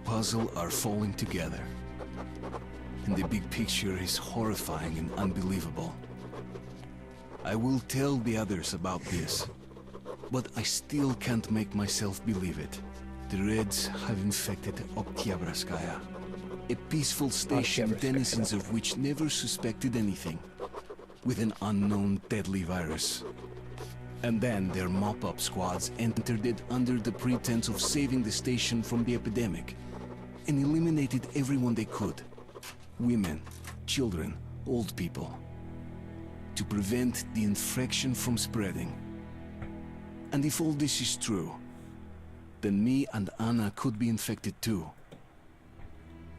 puzzle are falling together. And the big picture is horrifying and unbelievable. I will tell the others about this, but I still can't make myself believe it. The Reds have infected Oktyabrskaya, a peaceful station denizens of which never suspected anything, with an unknown deadly virus. And then their mop-up squads entered it under the pretense of saving the station from the epidemic, and eliminated everyone they could. Women, children, old people. To prevent the infection from spreading. And if all this is true, then me and Anna could be infected too.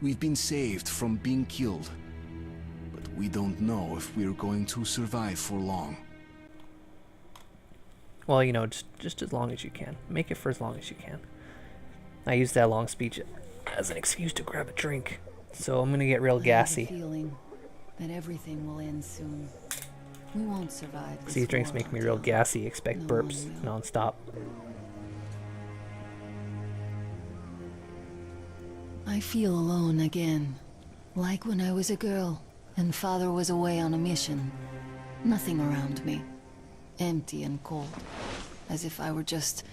We've been saved from being killed, but we don't know if we're going to survive for long. Well, you know, just as long as you can. Make it for as long as you can. I used that long speech as an excuse to grab a drink, so I'm gonna get real gassy. I have a feeling that everything will end soon. We won't survive this These drinks war make me real until gassy. Expect no one burps will. non-stop. I feel alone again, like when I was a girl and father was away on a mission. Nothing around me, empty and cold, as if I were just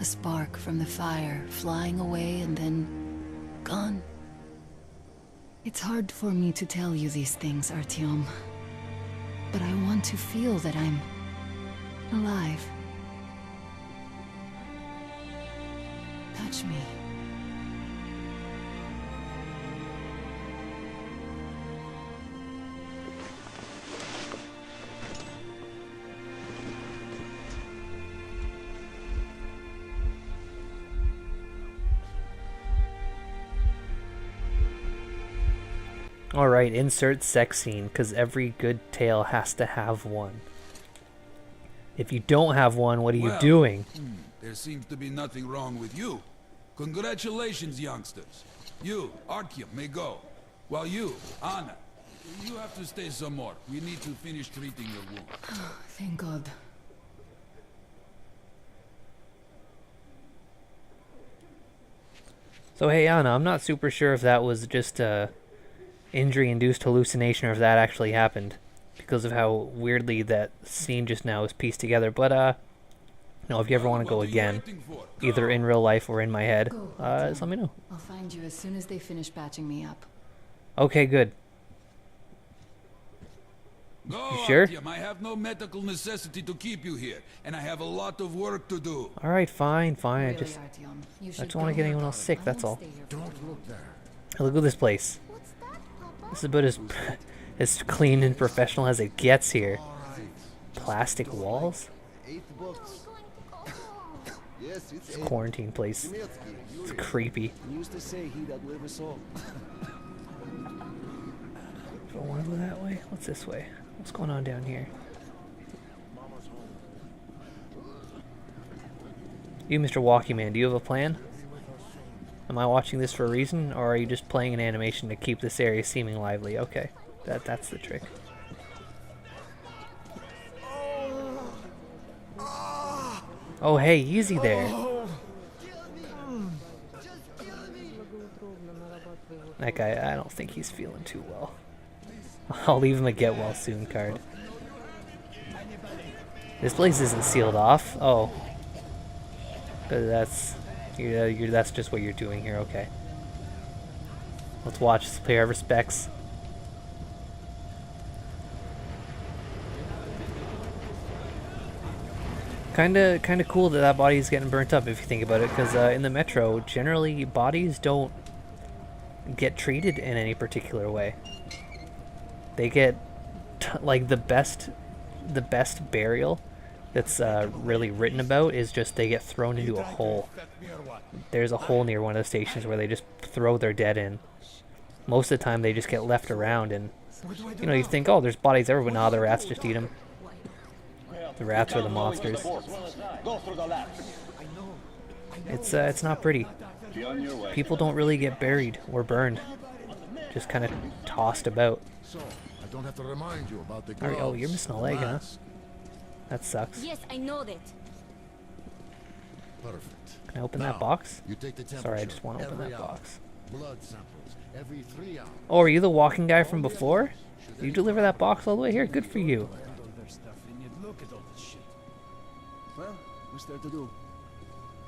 a spark from the fire, flying away and then gone. It's hard for me to tell you these things, Artyom, but I want to feel that I'm alive. Touch me. Alright, insert sex scene, because every good tale has to have one. If you don't have one, what are you doing? There seems to be nothing wrong with you. Congratulations, youngsters. You, Artyom, may go. While you, Anna, you have to stay some more. We need to finish treating your wound. Thank God. So hey Anna, I'm not super sure if that was just a injury-induced hallucination or if that actually happened, because of how weirdly that scene just now is pieced together. But no, if you ever want to go again, either in real life or in my head, just let me know. I'll find you as soon as they finish patching me up. Okay, good. Go, You sure? Artyom. I have no medical necessity to keep you here, and I have a lot of work to do. All right, fine, fine. Really, I just Artyom, you I should just want to go. get anyone else sick. I That's won't all. stay here forever. Look at this place. This is about as clean and professional as it gets here. Plastic walls. This quarantine place. It's creepy. Do I want to go that way? What's this way? What's going on down here? You, Mr. Walkie Man, do you have a plan? Am I watching this for a reason, or are you just playing an animation to keep this area seeming lively? Okay, that's the trick. Oh, hey, easy there. That guy, I don't think he's feeling too well. I'll leave him a get well soon card. This place isn't sealed off. Oh. That's just what you're doing here, okay. Let's watch, let's pay our respects. Kinda cool that body's getting burnt up if you think about it, because in the metro, generally bodies don't get treated in any particular way. They get like the best burial that's really written about is just they get thrown into a hole. There's a hole near one of the stations where they just throw their dead in. Most of the time they just get left around, and you know, you think, oh, there's bodies everywhere. Nah, the rats just eat them. The rats are the monsters. It's not pretty. People don't really get buried or burned. Just kind of tossed about. Oh, you're missing a leg, huh? That sucks. Yes, I know that. Perfect. Can I open that Now, box? You take the Sorry, I temperature just want to open every that hour. box. Blood samples every 3 hours. Oh, are you the walking guy from before? You deliver that box all the way here? Good for you. Find all their stuff in it. Look at all this shit. Well, what's there to do?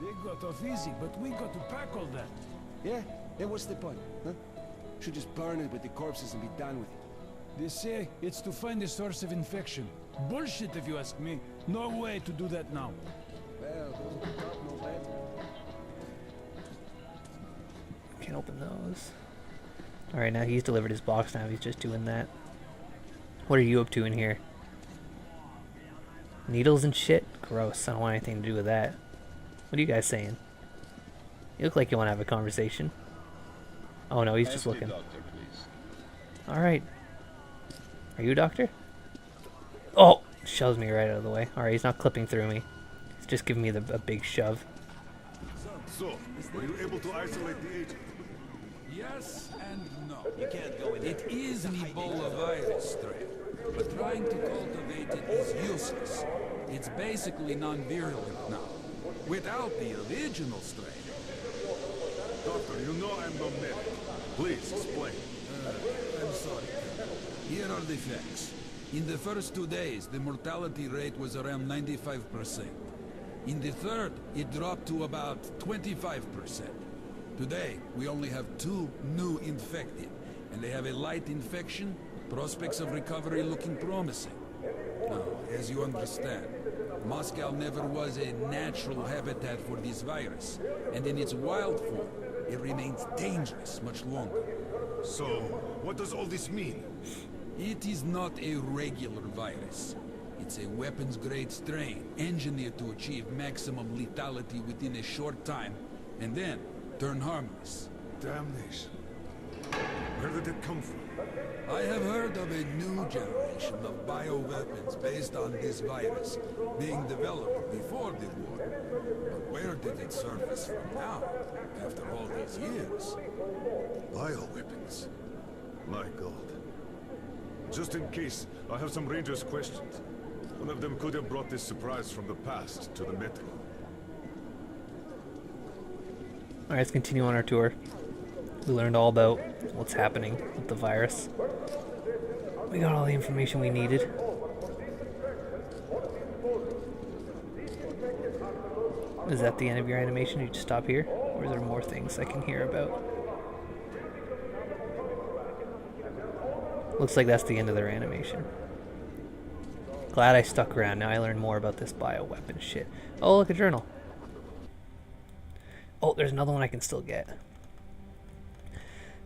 They got off easy, but we got to pack all that. Yeah? Then what's the point, huh? Should just burn it with the corpses and be done with it. They say it's to find the source of infection. Bullshit if you ask me. No way to do that now. Well, those at the top know better. Can't open those. Alright, now he's delivered his box, now he's just doing that. What are you up to in here? Needles and shit? Gross, I don't want anything to do with that. What are you guys saying? You look like you want to have a conversation. Oh no, he's just looking. Alright. Are you a doctor? Oh! Shoves me right out of the way. Alright, he's not clipping through me. He's just giving me a big shove. So, were you able to isolate the agent? Yes and no. You can't go in. It is an Ebola virus strain, but trying to cultivate it is useless. It's basically non-virulent now. Without the original strain. Doctor, you know I'm no medic. Please, explain. I'm sorry. Here are the facts. In the first 2 days, the mortality rate was around 95%. In the third, it dropped to about 25%. Today, we only have 2 new infected, and they have a light infection, prospects of recovery looking promising. Now, as you understand, Moscow never was a natural habitat for this virus, and in its wild form, it remains dangerous much longer. So, what does all this mean? It is not a regular virus. It's a weapons-grade strain, engineered to achieve maximum lethality within a short time, and then turn harmless. Damnation. Where did it come from? I have heard of a new generation of bioweapons based on this virus, being developed before the war. But where did it surface from now, after all these years? Bioweapons. My God. Just in case, I have some Rangers' questions. One of them could have brought this surprise from the past to the Metro. Alright, let's continue on our tour. We learned all about what's happening with the virus. We got all the information we needed. Is that the end of your animation? You just stop here? Or is there more things I can hear about? Looks like that's the end of their animation. Glad I stuck around. Now I learned more about this bioweapon shit. Oh, look, a journal. Oh, there's another one I can still get.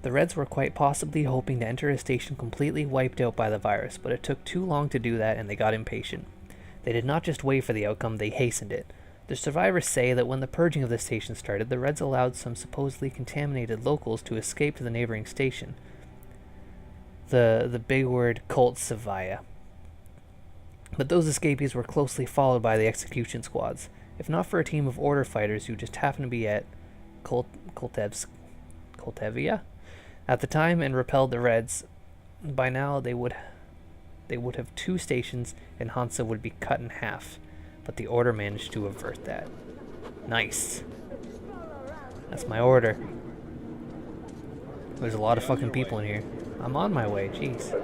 The Reds were quite possibly hoping to enter a station completely wiped out by the virus, but it took too long to do that and they got impatient. They did not just wait for the outcome, they hastened it. The survivors say that when the purging of the station started, the Reds allowed some supposedly contaminated locals to escape to the neighboring station. The big word, Cult Savaya. But those escapees were closely followed by the execution squads. If not for a team of order fighters who just happened to be at Koltevia at the time and repelled the Reds, by now they would have 2 stations and Hansa would be cut in half. But the order managed to avert that. Nice. That's my order. There's a lot of fucking people in here. I'm on my way, jeez.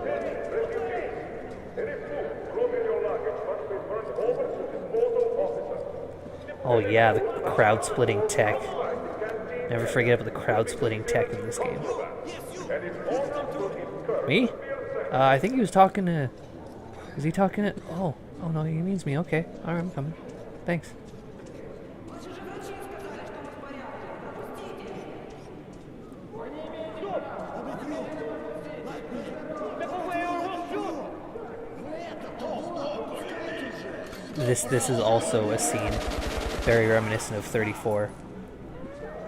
Oh yeah, the crowd-splitting tech. Never forget about the crowd-splitting tech in this game. Me? I think he was talking to... Is he talking to... Oh no, he means me. Okay, alright, I'm coming. Thanks. This is also a scene very reminiscent of 34.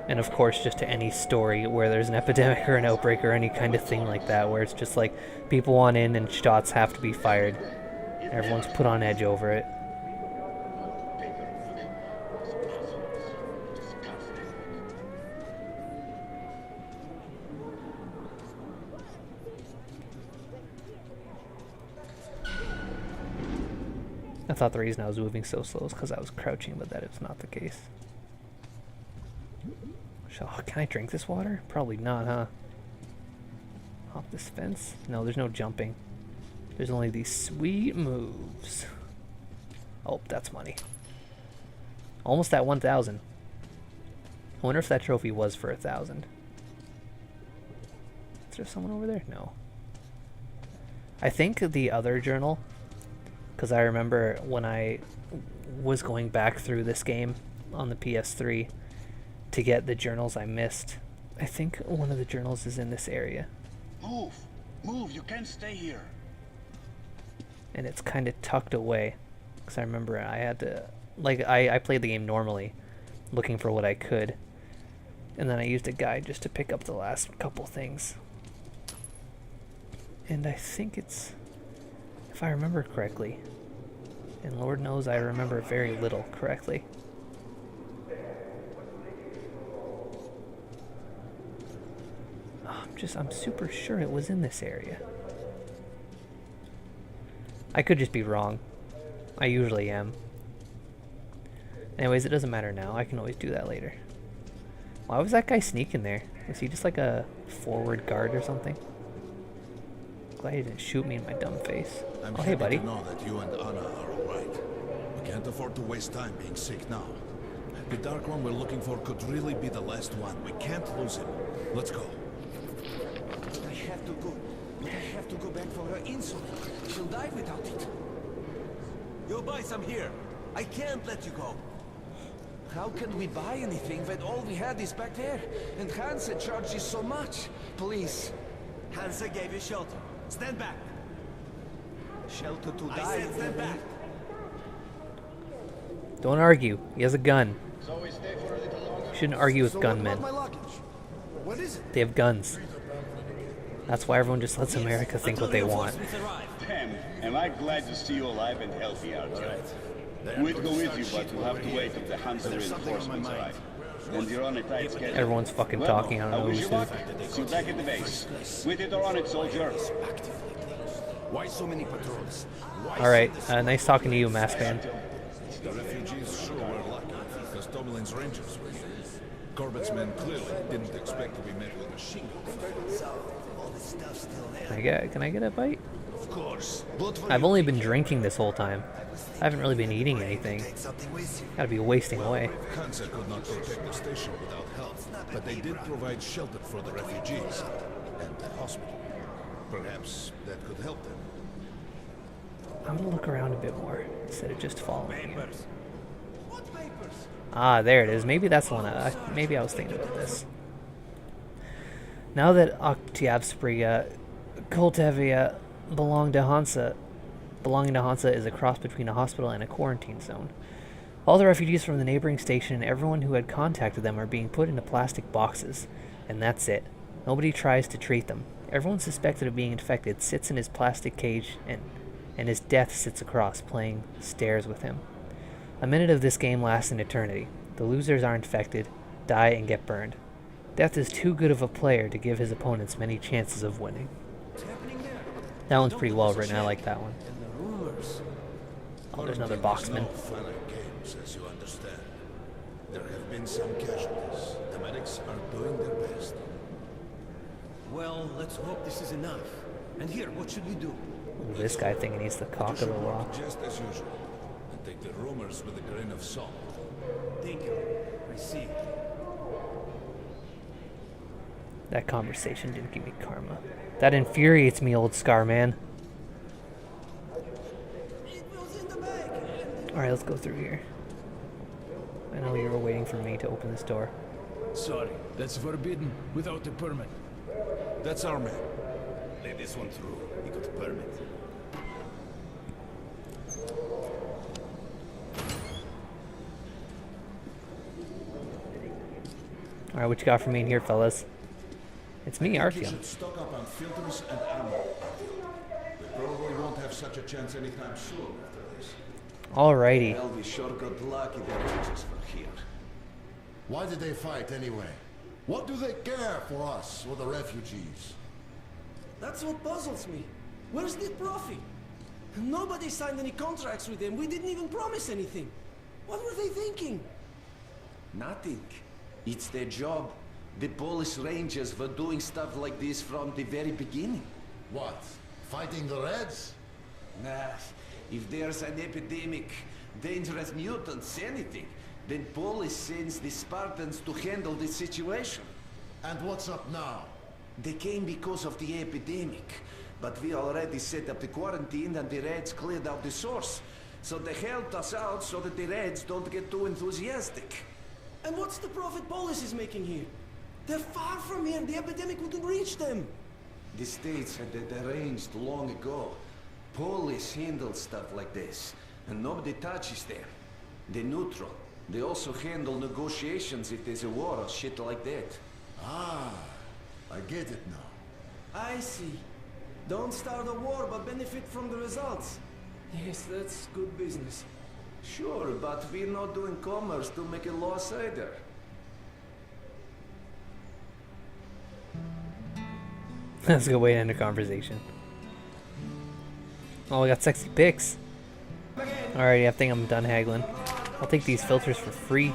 And of course, just to any story where there's an epidemic or an outbreak or any kind of thing like that, where it's just like people want in and shots have to be fired. Everyone's put on edge over it. I thought the reason I was moving so slow is because I was crouching, but that is not the case. Can I drink this water? Probably not, huh? Hop this fence? No, there's no jumping. There's only these sweet moves. Oh, that's money. Almost at 1,000. I wonder if that trophy was for 1,000. Is there someone over there? No. I think the other journal, because I remember when I was going back through this game on the PS3 to get the journals I missed, I think one of the journals is in this area. Move! Move! You can't stay here! And it's kind of tucked away. Because I remember I had to... Like, I played the game normally, looking for what I could. And then I used a guide just to pick up the last couple things. And I think it's... If I remember correctly. And Lord knows I remember very little correctly. I'm super sure it was in this area. I could just be wrong. I usually am. Anyways, it doesn't matter now. I can always do that later. Why was that guy sneaking there? Was he just like a forward guard or something? Glad he didn't shoot me in my dumb face. Oh, hey, buddy. I'm happy to know that you and Anna are alright. We can't afford to waste time being sick now. The Dark One we're looking for could really be the last one. We can't lose him. Let's go. I have to go. But I have to go back for her insulin. She'll die without it. You'll buy some here. I can't let you go. How can we buy anything when all we had is back there? And Hansa charges so much. Please. Hansa gave you shelter. Stand back. Shelter to die. I said stand back. Don't argue. He has a gun. So we stay for a little longer. Shouldn't argue with gunmen. What is it? They have guns. That's why everyone just lets America think what they want. Damn, am I glad to see you alive and healthy out here. We'd go with you, but we'll have to wait until the Hansa reinforcements arrive. And you're on a tight schedule. Everyone's fucking talking. I don't know wish who's you who. luck. See you back at the base. With it or on it, soldier. Why so many patrols? Alright, nice talking to you, Masked Man. The refugees sure were lucky, because Tomlin's Rangers were here. Corbett's men clearly didn't expect to be met with machine guns. Can I get a bite? Of course. I've only been drinking this whole time. I haven't really been eating anything. Gotta be wasting away. Hansa could not protect the station without help, but they did provide shelter for the refugees and the hospital. Perhaps that could help them. I'm gonna look around a bit more instead of just following you. Ah, there it is. Maybe that's the one. Maybe I was thinking about this. Now that Oktyabrskaya Koltavia belonging to Hansa is a cross between a hospital and a quarantine zone. All the refugees from the neighboring station and everyone who had contacted them are being put into plastic boxes, and that's it. Nobody tries to treat them. Everyone suspected of being infected sits in his plastic cage, and his death sits across, playing stairs with him. A minute of this game lasts an eternity. The losers are infected, die, and get burned. Death is too good of a player to give his opponents many chances of winning. That one's pretty well written. I like that one. Oh, there's another boxman. Finite games, as you understand. There have been some casualties. The medics are doing their best. Well, let's hope this is enough. And here, what should we do? Ooh, this guy thinking he's the cock of the walk. Just as usual, and take the rumors with a grain of salt. Thank you. I see. That conversation didn't give me karma. That infuriates me, old Scar man. Alright, let's go through here. I know you were waiting for me to open this door. Sorry, that's forbidden without a permit. That's our man. Let this one through. He got a permit. Alright, what you got for me in here, fellas? It's me, You Artyom. should stock up on filters and ammo. We probably won't have such a chance anytime soon after this. Alrighty. Well, we sure got lucky the Rangers were here. Why did they fight anyway? What do they care for us or the refugees? That's what puzzles me. Where's the Profi? Nobody signed any contracts with them. We didn't even promise anything. What were they thinking? Nothing. It's their job. The Polish Rangers were doing stuff like this from the very beginning. What? Fighting the Reds? Nah, if there's an epidemic, dangerous mutants, anything, then Polish sends the Spartans to handle the situation. And what's up now? They came because of the epidemic, but we already set up the quarantine and the Reds cleared out the source. So they helped us out so that the Reds don't get too enthusiastic. And what's the profit Polis is making here? They're far from here, the epidemic wouldn't reach them. The States had that arranged long ago. Polish handle stuff like this, and nobody touches them. They're neutral. They also handle negotiations if there's a war or shit like that. Ah, I get it now. I see. Don't start a war, but benefit from the results. Yes, that's good business. Sure, but we're not doing commerce to make a loss either. That's a good way to end a conversation. Oh, we got sexy pics. Alrighty, I think I'm done haggling. I'll take these filters for free.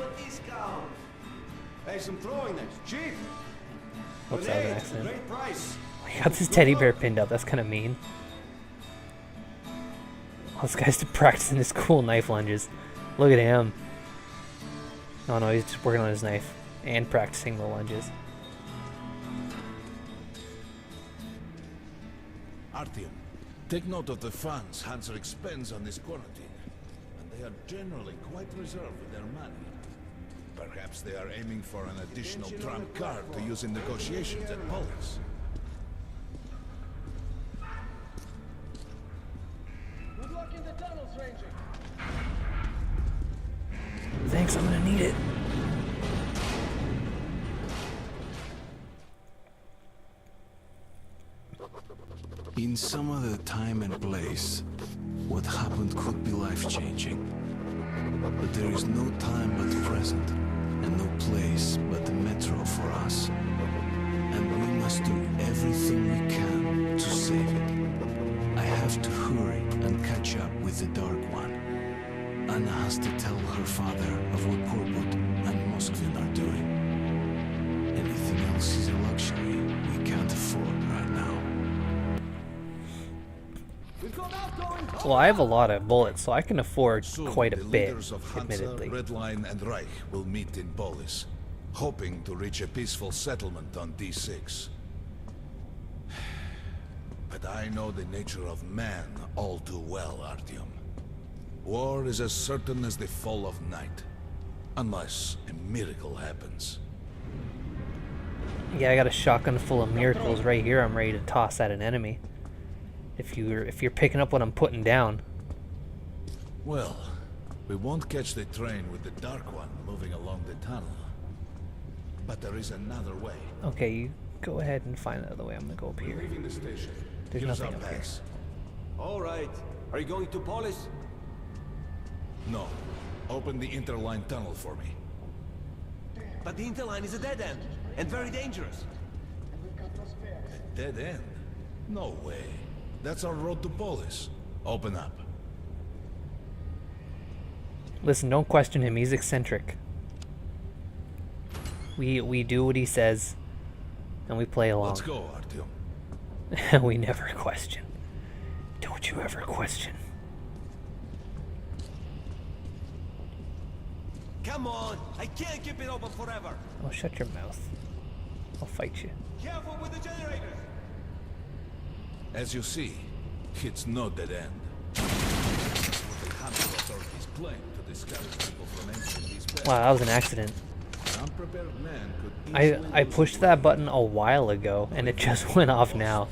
Hey, some throwing knives. Cheap. Oops, that was an accident. Great price. I got this teddy bear pinned up. That's kind of mean. Oh, this guy's practicing his cool knife lunges. Look at him. Oh no, he's just working on his knife and practicing the lunges. Artyom, take note of the funds Hanser expends on this quarantine. And they are generally quite reserved with their money. Perhaps they are aiming for an additional trump card to use in negotiations at Polis. Good luck in the tunnels, Ranger. Thanks, I'm gonna need it. In some other time and place, what happened could be life-changing. But there is no time but the present, and no place but the metro for us. And we must do everything we can to save it. I have to hurry and catch up with the Dark One. Anna has to tell her father of what Korbut and Moskvin are doing. Anything else is a luxury we can't afford right now. Well, I have a lot of bullets, so I can afford Soon, quite a the bit, leaders of Hansa, admittedly. Red Line, and Reich will meet in Polis, hoping to reach a peaceful settlement on D6. But I know the nature of man all too well, Artyom. War is as certain as the fall of night, unless a miracle happens. Yeah, I got a shotgun full of miracles right here. I'm ready to toss at an enemy. If you're picking up what I'm putting down. Well, we won't catch the train with the Dark One moving along the tunnel. But there is another way. Okay, you go ahead and find the other way. I'm gonna go up We're here. leaving the station. There's Here's nothing our up here. pass. All right. Are you going to Polis? No. Open the interline tunnel for me. But the interline is a dead end, and very dangerous. A dead end? No way. That's our road to Polis. Open up. Listen, don't question him. He's eccentric. We do what he says, and we play along. Let's go, Artyom. We never question. Don't you ever question. Come on! I can't keep it open forever! Oh, shut your mouth. I'll fight you. Careful with the generators! As you see, it's no dead end. What the Hansa authorities claim to discourage people from entering these paths. Wow, that was an accident. An unprepared man could easily I lose pushed his that life. button a while ago, and it just went off now.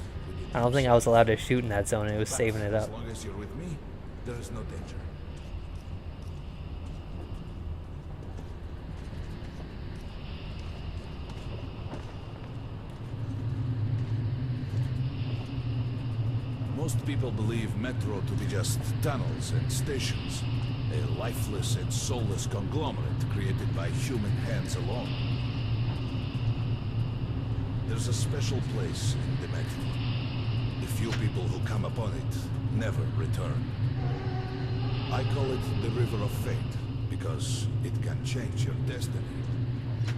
I don't think I was allowed to shoot in that zone, and it was saving it up. As long as you're with me, there is no danger. Most people believe Metro to be just tunnels and stations, a lifeless and soulless conglomerate created by human hands alone. There's a special place in the Metro. The few people who come upon it never return. I call it the River of Fate, because it can change your destiny.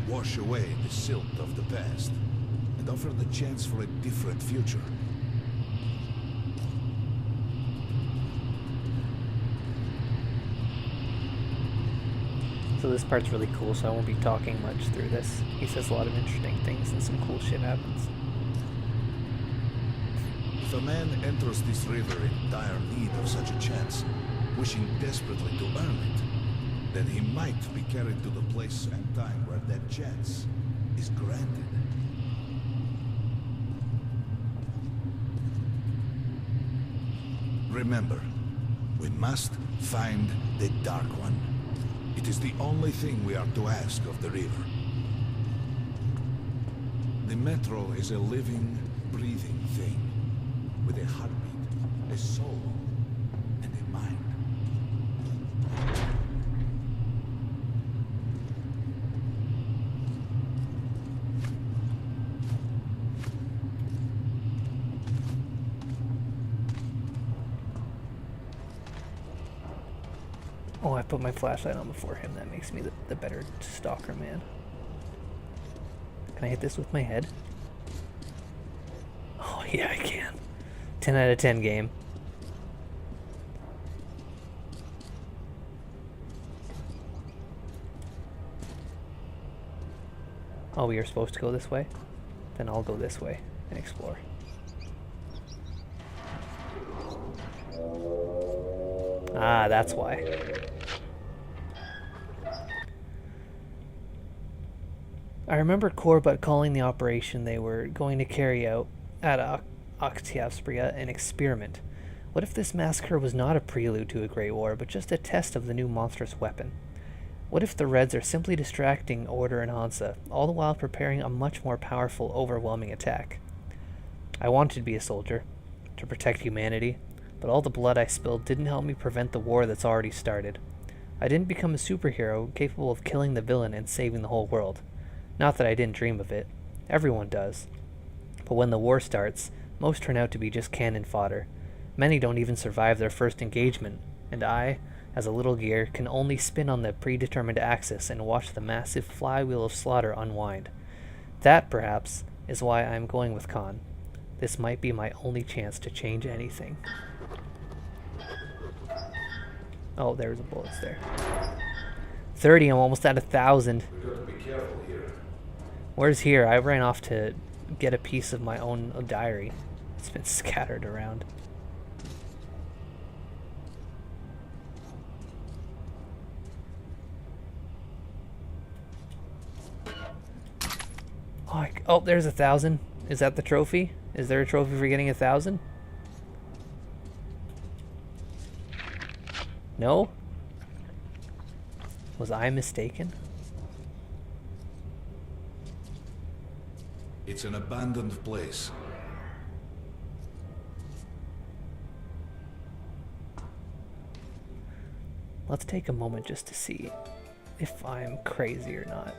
wash away the silt of the past, and offer the chance for a different future. So this part's really cool, so I won't be talking much through this. He says a lot of interesting things and some cool shit happens. If a man enters this river in dire need of such a chance, wishing desperately to earn it, then he might be carried to the place and time where that chance is granted. Remember, we must find the Dark One. It is the only thing we are to ask of the river. The Metro is a living, breathing thing, with a heartbeat, a soul, and a mind. Oh, I put my flashlight on before him. That makes me the better stalker man. Can I hit this with my head? Oh, yeah, I can. 10 out of 10 game. Oh, we are supposed to go this way? Then I'll go this way and explore. Ah, that's why. I remember Korbut calling the operation they were going to carry out at Oktyabrskaya an experiment. What if this massacre was not a prelude to a great war, but just a test of the new monstrous weapon? What if the Reds are simply distracting Order and Hansa, all the while preparing a much more powerful, overwhelming attack? I wanted to be a soldier, to protect humanity, but all the blood I spilled didn't help me prevent the war that's already started. I didn't become a superhero capable of killing the villain and saving the whole world. Not that I didn't dream of it. Everyone does. But when the war starts, most turn out to be just cannon fodder. Many don't even survive their first engagement, and I, as a little gear, can only spin on the predetermined axis and watch the massive flywheel of slaughter unwind. That, perhaps, is why I'm going with Khan. This might be my only chance to change anything. Oh, there's the bullets there. 30, I'm almost at 1,000. We gotta be careful here. Where's here? I ran off to get a piece of my own diary. It's been scattered around. Oh, there's 1,000. Is that the trophy? Is there a trophy for getting 1,000? No? Was I mistaken? It's an abandoned place. Let's take a moment just to see if I'm crazy or not.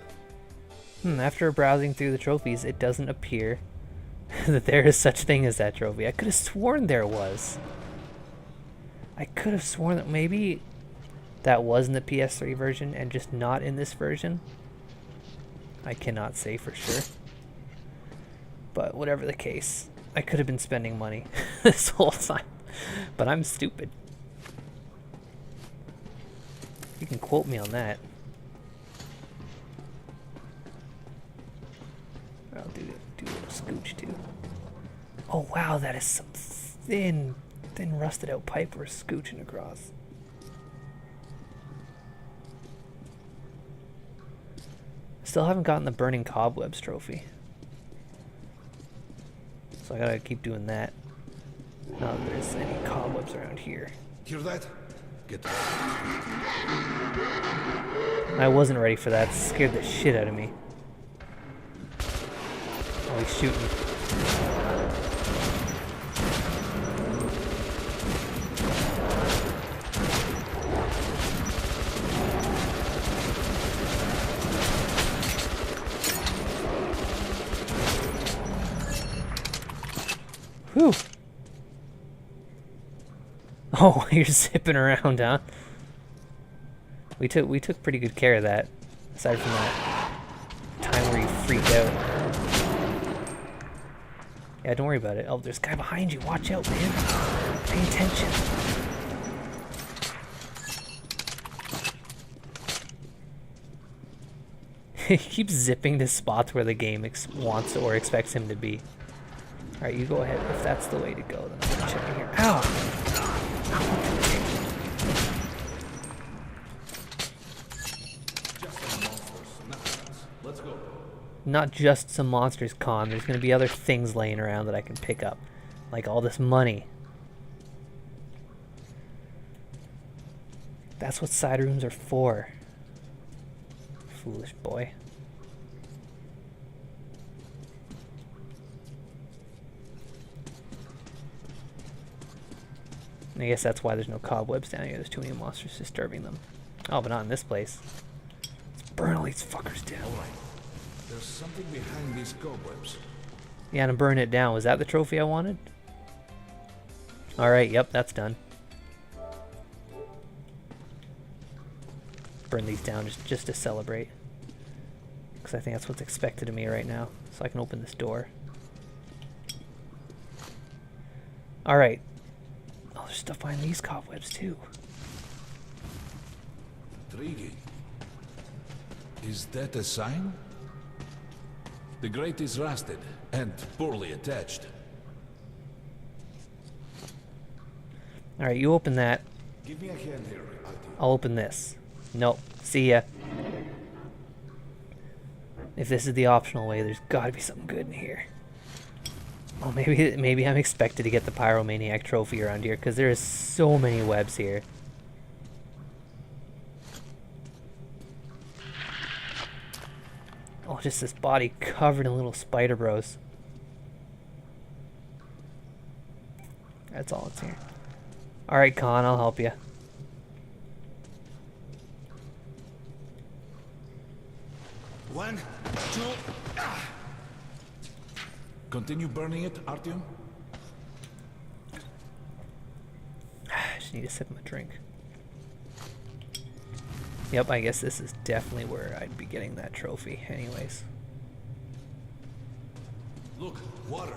After browsing through the trophies, it doesn't appear that there is such thing as that trophy. I could have sworn there was. I could have sworn that maybe that was in the PS3 version and just not in this version. I cannot say for sure. But whatever the case, I could have been spending money this whole time. But I'm stupid. You can quote me on that. I'll do a little scooch too. Oh wow, that is some thin rusted out pipe we're scooching across. Still haven't gotten the Burning Cobwebs trophy. So I gotta keep doing that. Not that there's any cobwebs around here. Hear that? Get that. I wasn't ready for that. It scared the shit out of me. Oh, he's shooting. Whew. Oh, you're zipping around, huh? We took pretty good care of that. Aside from that. freaked out. Yeah, don't worry about it. Oh, there's a guy behind you. Watch out, man. Pay attention. He keeps zipping to spots where the game wants or expects him to be. Alright, you go ahead. If that's the way to go, then I'm gonna check in here. Ow! Not just some monsters, Con. There's gonna be other things laying around that I can pick up. Like all this money. That's what side rooms are for. Foolish boy. And I guess that's why there's no cobwebs down here. There's too many monsters disturbing them. Oh, but not in this place. Let's burn all these fuckers down. Alright. There's something behind these cobwebs. Yeah, and burn it down. Was that the trophy I wanted? Alright, yep, that's done. Burn these down just to celebrate. Because I think that's what's expected of me right now. So I can open this door. Alright. Oh, there's stuff behind these cobwebs too. Intriguing. Is that a sign? The grate is rusted and poorly attached. Alright, you open that. Give me a hand here. I'll open this. Nope. See ya. If this is the optional way, there's gotta be something good in here. Oh, maybe I'm expected to get the Pyromaniac trophy around here, because there is so many webs here. Oh, just this body covered in little spider bros. That's all it's here. Alright, Con, I'll help you. One, two. Continue burning it, Artyom. I just need a sip of my drink. Yep, I guess this is definitely where I'd be getting that trophy anyways. Look, water.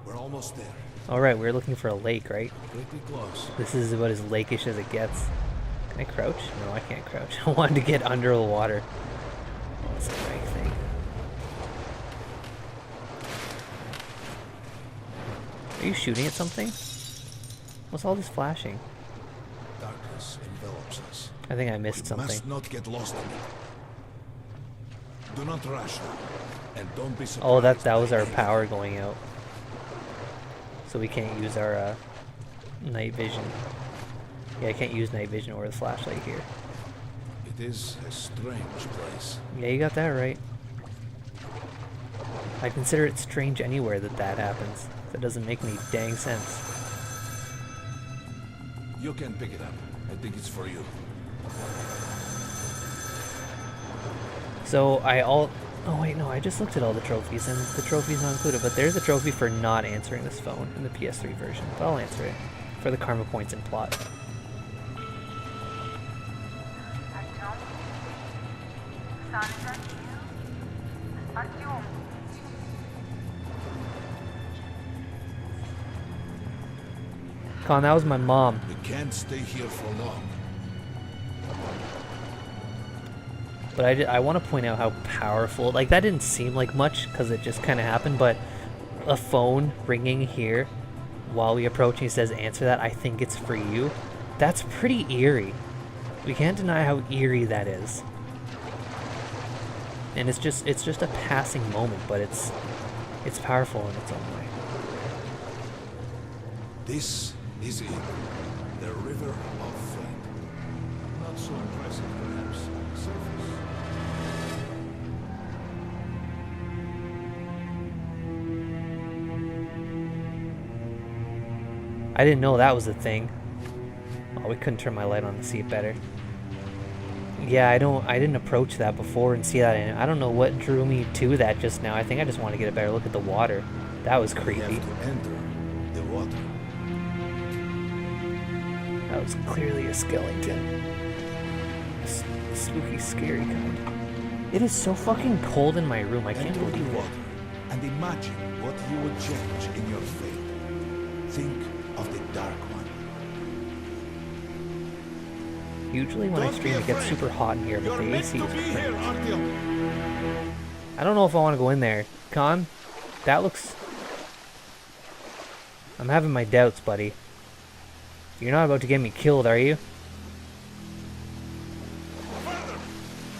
We're almost there. Alright, we're looking for a lake, right? Pretty close. This is about as lakeish as it gets. Can I crouch? No, I can't crouch. I wanted to get under the water. What's the right thing? Are you shooting at something? What's all this flashing? Darkness envelops us. I think I missed We something. must not get lost in it. Do not rush now, and don't be surprised. Oh, that was our power going out. So we can't use our night vision. Yeah, I can't use night vision or the flashlight here. It is a strange place. Yeah, you got that right. I consider it strange anywhere that happens. That doesn't make any dang sense. You can pick it up. I think it's for you. So oh wait, no, I just looked at all the trophies and the trophy's not included, but there's a trophy for not answering this phone in the PS3 version, but I'll answer it for the karma points and plot. Con, that was my mom. We can't stay here for long. But I want to point out how powerful, like that didn't seem like much because it just kind of happened, but a phone ringing here while we approach and he says answer that, I think it's for you. That's pretty eerie. We can't deny how eerie that is. And it's just a passing moment, but it's powerful in its own way. This is it. The River of Fate. Not so impressive, perhaps, on the surface. I didn't know that was a thing. Oh, we couldn't turn my light on to see it better. Yeah, I didn't approach that before and see that, and I don't know what drew me to that just now. I think I just want to get a better look at the water. That was creepy. We have to enter the water. That was clearly a skeleton. A spooky, scary kind. It is so fucking cold in my room. I can't Enter the believe it. water and imagine what you would change in your fate. Think of the Dark One. Usually when I stream it gets super hot in here, but the AC is cranked. Artyom. I don't know if I want to go in there. Khan, that looks... I'm having my doubts, buddy. You're not about to get me killed, are you? Further!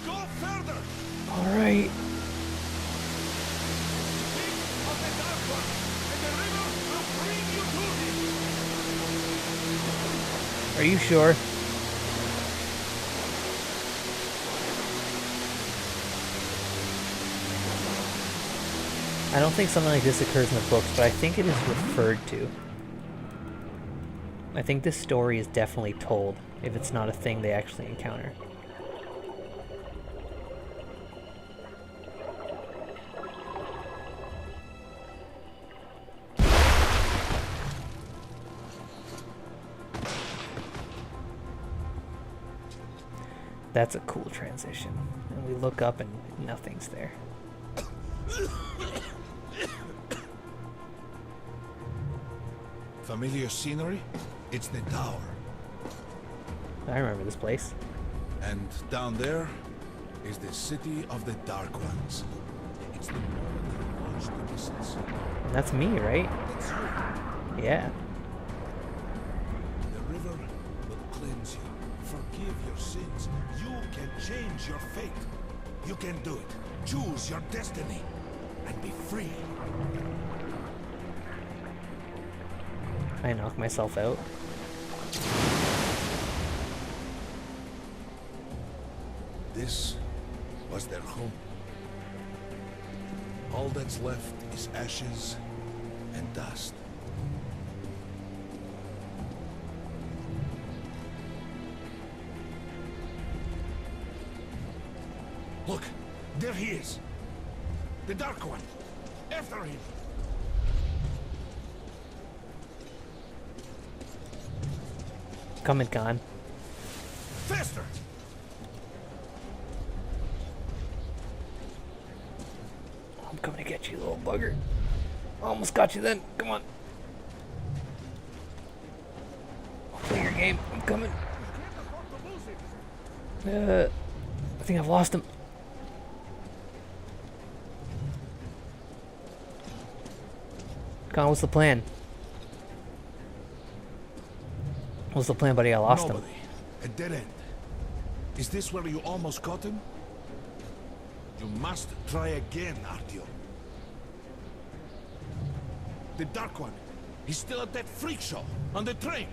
Go further! Alright. Think of the Dark One, and the river will bring you to him. Are you sure? I don't think something like this occurs in the books, but I think it is referred to. I think this story is definitely told, if it's not a thing they actually encounter. That's a cool transition. And we look up and nothing's there. Familiar scenery? It's the tower. I remember this place. And down there is the city of the Dark Ones. It's the moment you launch the missiles. That's me, right? That's you. Yeah. The river will cleanse you, forgive your sins. You can change your fate. You can do it. Choose your destiny and be free. I knock myself out. This was their home. All that's left is ashes and dust. Look, there he is. The Dark One. After him. Coming, Khan. Faster! I'm coming to get you, little bugger. Almost got you then. Come on. I'll play your game. I'm coming. I think I've lost him. Khan, what's the plan? What's the plan, buddy? I lost him. A dead end. Is this where you almost caught him? You must try again, Artyom. The Dark One. He's still at that freak show on the train.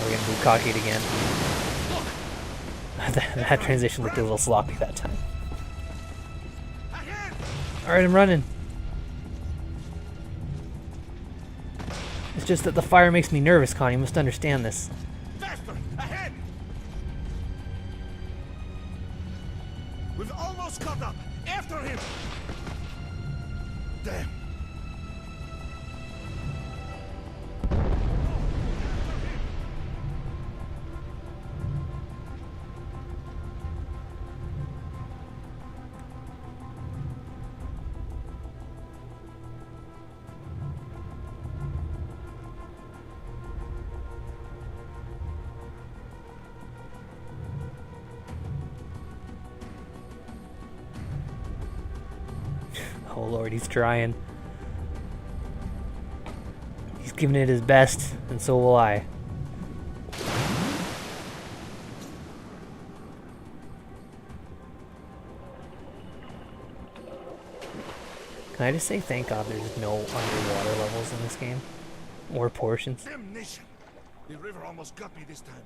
We're getting bukkake again. that transition looked a little sloppy that time. Alright, I'm running. It's just that the fire makes me nervous, Connie. You must understand this. Faster! Ahead! We've almost caught up. After him! Damn. Oh lord, he's trying. He's giving it his best, and so will I. Can I just say thank God there's no underwater levels in this game? Or portions? Damnation! The river almost got me this time.